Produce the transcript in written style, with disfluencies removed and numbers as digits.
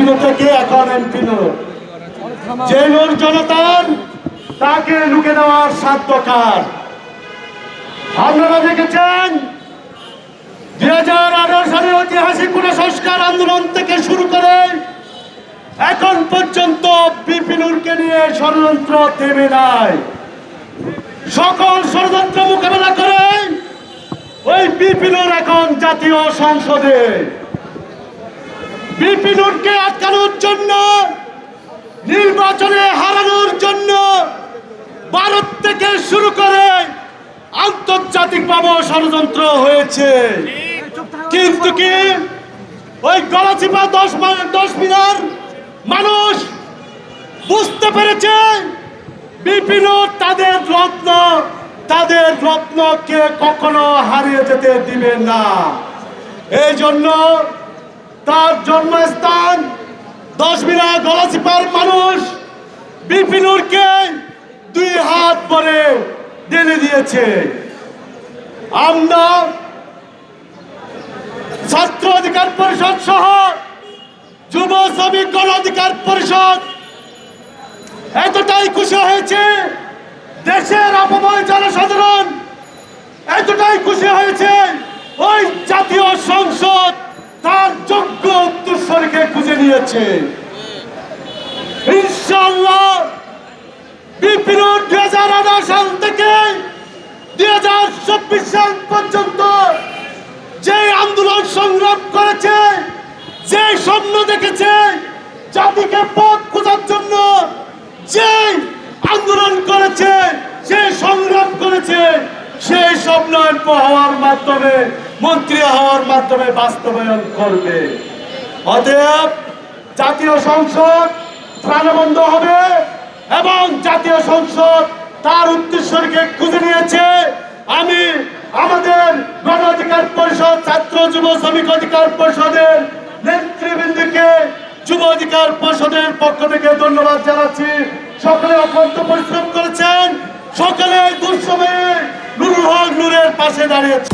বিপিনো থেকে এখন এমপি নূর। যে নূর জনতার তাকে লুকে দেওয়ার সাধ্য কার? আপনারা দেখেছেন 2018 সালের ঐতিহাসিক কুসংস্কার আন্দোলন থেকে শুরু করে এখন পর্যন্ত বিপিনুরকে নিয়ে ষড়যন্ত্র থেমে নাই। সকল ষড়যন্ত্র মোকাবেলা করে ওই বিপিনুর এখন জাতীয় সংসদে। বিপিনুরকে আটকানোর জন্য, নির্বাচনে হারানোর জন্য ভারত থেকে শুরু করে আন্তর্জাতিকভাবে ষড়যন্ত্র হয়েছে। কিন্তু কি ওই গলাচিপা 10 মিনার মানুষ বুঝতে পেরেছে বিপিনুর তাদের রত্নকে কখনো হারিয়ে যেতে দিবে না। এই জন্য তার জন্মস্থান 10 মিনার গলাচিপার মানুষ বিপিনুরকে 2 হাত ভরে টেনে দিয়েছে। আমরা ছাত্র অধিকার পরিষদ সহ যুব শ্রমিক গণ অধিকার পরিষদ এতটাই খুশি হয়েছে, দেশের অপময় জনসাধারণ এতটাই খুশি হয়েছে, ওই জাতীয় সংসদ তার যোগ্য উত্তরসূরিকে খুঁজে নিয়েছে। ইনশাআল্লাহ বিপিনুর 2018 সাল থেকে 2024 সাল পর্যন্ত যে আন্দোলন সংগ্রাম করেছে, যে স্বপ্ন দেখেছে, জাতিকে পথ খোঁজার জন্য যে আন্দোলন করেছে, যে সংগ্রাম করেছে, সেই স্বপ্নের হওয়ার মাধ্যমে, মন্ত্রী হওয়ার মাধ্যমে বাস্তবায়ন করবে। অতএব জাতীয় সংসদ প্রাণবন্ধ হবে এবং জাতীয় সংসদ তার উত্তরসূরিকে খুঁজে নিয়েছে। আমি আমাদের গণ অধিকার পরিষদ, ছাত্র যুব শ্রমিক অধিকার পরিষদের নেতৃবৃন্দকে যুব অধিকার পরিষদের পক্ষ থেকে ধন্যবাদ জানাচ্ছি। সকলে অক্লান্ত পরিশ্রম করেছেন, সকলে দুঃসময়ে নুরুল হক নূরের পাশে দাঁড়িয়েছে।